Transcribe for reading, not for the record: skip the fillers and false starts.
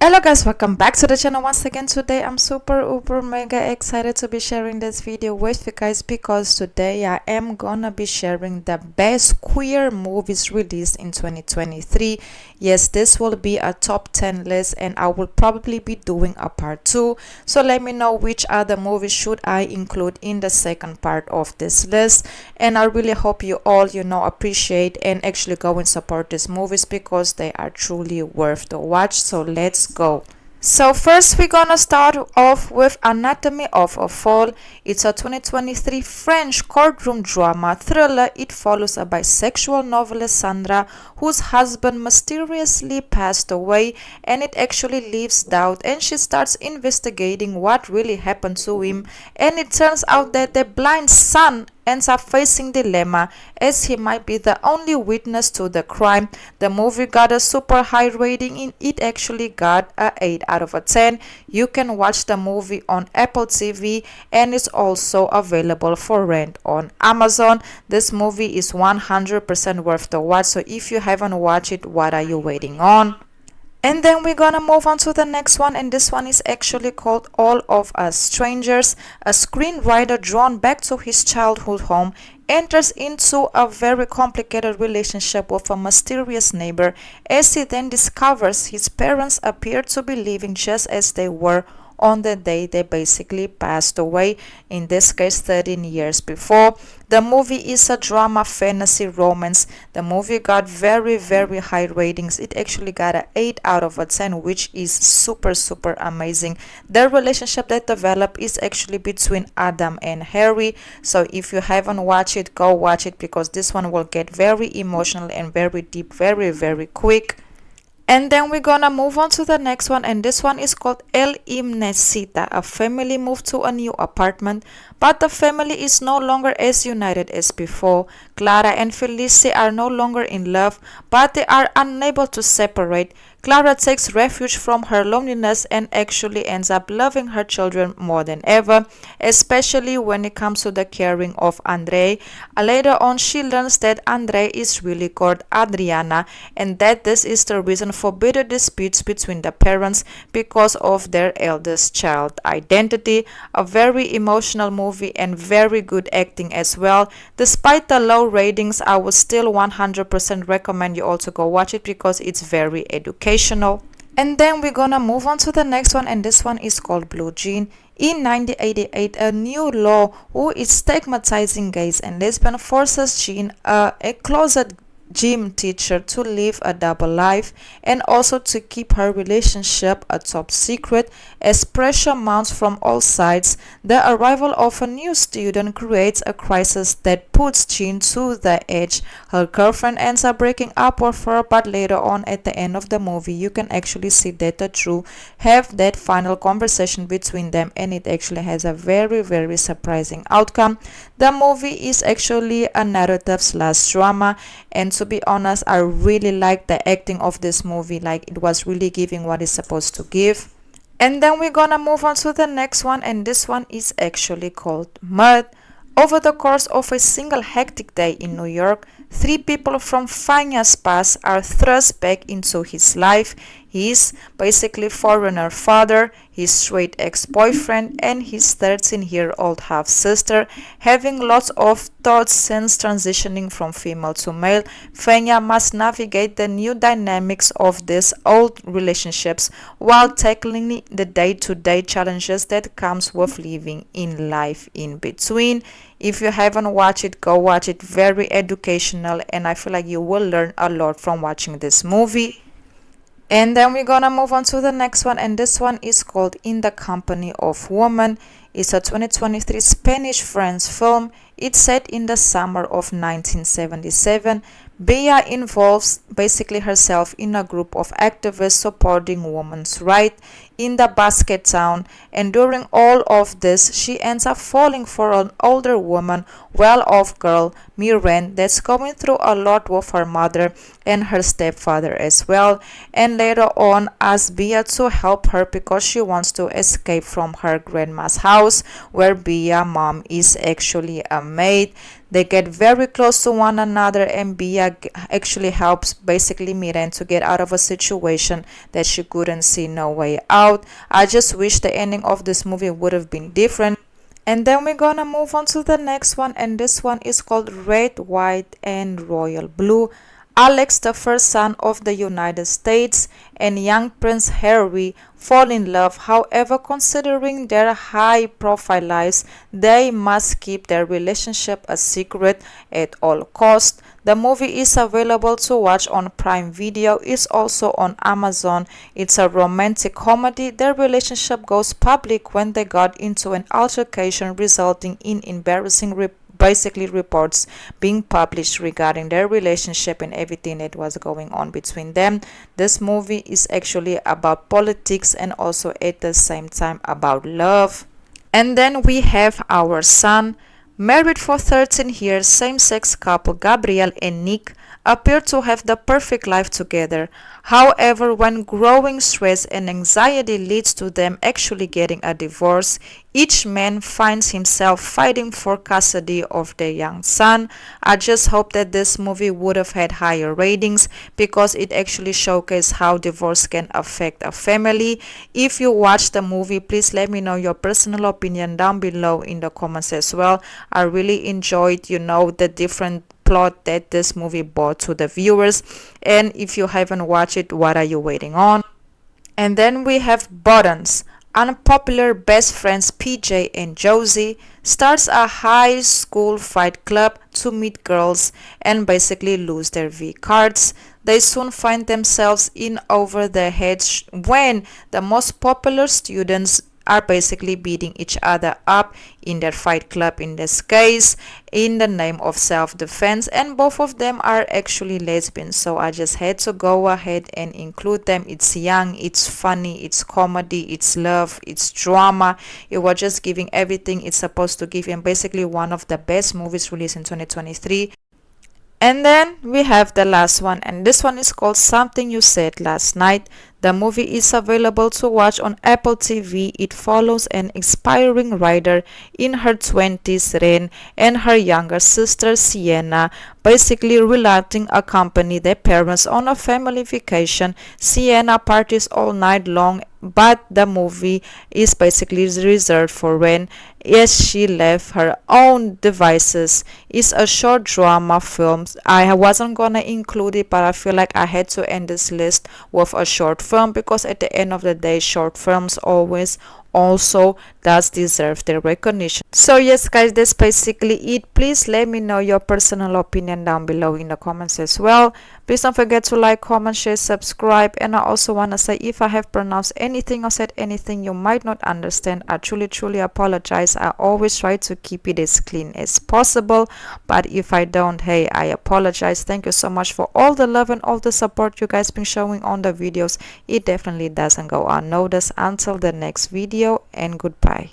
Hello guys, welcome back to the channel once again. Today I'm super mega excited to be sharing this video with you guys because today I am gonna be sharing the best queer movies released in 2023. Yes, this will be a top 10 list and I will probably be doing a part 2. So let me know which other movies should I include in the second part of this list. And I really hope you all, appreciate and actually go and support these movies because they are truly worth the watch. So let's go. So first we're gonna start off with Anatomy of a Fall. It's a 2023 French courtroom drama thriller. It follows a bisexual novelist Sandra whose husband mysteriously passed away, and it actually leaves doubt, and she starts investigating what really happened to him, and it turns out that the blind son ends up facing dilemma as he might be the only witness to the crime. The movie got a super high rating and it actually got a 8 out of a 10. You can watch the movie on Apple TV and it's also available for rent on Amazon. This movie is 100% worth the watch, so if you haven't watched it, what are you waiting on? And then we're gonna move on to the next one, and this one is actually called All of Us Strangers. A screenwriter drawn back to his childhood home enters into a very complicated relationship with a mysterious neighbor as he then discovers his parents appear to be living just as they were on the day they basically passed away, in this case 13 years before. The movie is a drama, fantasy, romance. The movie got very high ratings. It actually got an 8 out of a 10, which is super amazing. The relationship that developed is actually between Adam and Harry, so if you haven't watched it, go watch it because this one will get very emotional and very deep very quick. And then we're gonna move on to the next one, and this one is called El Imnecita. A family moved to a new apartment, but the family is no longer as united as before. Clara and Felice are no longer in love, but they are unable to separate. Clara takes refuge from her loneliness and actually ends up loving her children more than ever, especially when it comes to the caring of Andre. Later on, she learns that Andre is really called Adriana and that this is the reason for bitter disputes between the parents because of their eldest child identity. A very emotional movie and very good acting as well. Despite the low ratings, I would still 100% recommend you also go watch it because it's very educational. And then we're gonna move on to the next one, and this one is called Blue Jean. In 1988, a new law who is stigmatizing gays and lesbians forces Jean, a closet gym teacher, to live a double life and also to keep her relationship a top secret as pressure mounts from all sides. The arrival of a new student creates a crisis that puts Jean to the edge. Her girlfriend ends up breaking up with her, but later on at the end of the movie you can actually see that the two have that final conversation between them, and it actually has a very surprising outcome. The movie is actually a narrative / drama, and to be honest, I really like the acting of this movie. Like, it was really giving what it's supposed to give. And then we're gonna move on to the next one, and this one is actually called Mud. Over the course of a single hectic day in New York, 3 people from Fanya's past are thrust back into his life. His basically foreigner father, his straight ex-boyfriend, and his 13-year-old half-sister. Having lots of thoughts since transitioning from female to male, Fanya must navigate the new dynamics of these old relationships while tackling the day-to-day challenges that comes with living in life in between. If you haven't watched it, go watch it. Very educational, and I feel like you will learn a lot from watching this movie. And then we're gonna move on to the next one, and this one is called In the Company of Women. It's a 2023 Spanish-French film. It's set in the summer of 1977. Bea involves basically herself in a group of activists supporting women's rights in the basket town, and during all of this she ends up falling for an older woman, well-off girl, Miren, that's going through a lot with her mother and her stepfather as well, and later on asks Bea to help her because she wants to escape from her grandma's house. house where Bia mom is actually a maid. They get very close to one another, and Bia actually helps basically Miren to get out of a situation that she couldn't see no way out. I just wish the ending of this movie would have been different. And then we're gonna move on to the next one, and this one is called Red, White, and Royal Blue. Alex, the first son of the United States, and young Prince Harry fall in love. However, considering their high profile lives, they must keep their relationship a secret at all costs. The movie is available to watch on Prime Video. It's also on Amazon. It's a romantic comedy. Their relationship goes public when they got into an altercation, resulting in embarrassing basically reports being published regarding their relationship and everything that was going on between them. This movie is actually about politics and also at the same time about love. And then we have our son. Married for 13 years, same-sex couple Gabriel and Nick appear to have the perfect life together. However, when growing stress and anxiety leads to them actually getting a divorce, each man finds himself fighting for custody of their young son. I just hope that this movie would have had higher ratings because it actually showcased how divorce can affect a family. If you watch the movie, please let me know your personal opinion down below in the comments as well. I really enjoyed, the different plot that this movie brought to the viewers. And if you haven't watched it, what are you waiting on? And then we have Bordons. Unpopular best friends PJ and Josie starts a high school fight club to meet girls and basically lose their V cards. They soon find themselves in over their heads when the most popular students are basically beating each other up in their fight club, in this case in the name of self-defense, and both of them are actually lesbians, so I just had to go ahead and include them. It's young, it's funny, it's comedy, it's love, it's drama. It was just giving everything it's supposed to give, and basically one of the best movies released in 2023. And then we have the last one, and this one is called Something You Said Last Night. The movie is available to watch on Apple TV. It follows an aspiring writer in her 20s, Ren, and her younger sister, Sienna, basically reluctant to accompany their parents on a family vacation. Sienna parties all night long, but the movie is basically reserved for Ren as she left her own devices. It's a short drama film. I wasn't gonna include it, but I feel like I had to end this list with a short film because at the end of the day, short films always also does deserve their recognition. So yes guys, that's basically it. Please let me know your personal opinion down below in the comments as well. Please don't forget to like, comment, share, subscribe. And I also want to say, if I have pronounced anything or said anything you might not understand, I truly apologize. I always try to keep it as clean as possible, but if I don't, hey, I apologize. Thank you so much for all the love and all the support you guys been showing on the videos. It definitely doesn't go unnoticed. Until the next video, and goodbye.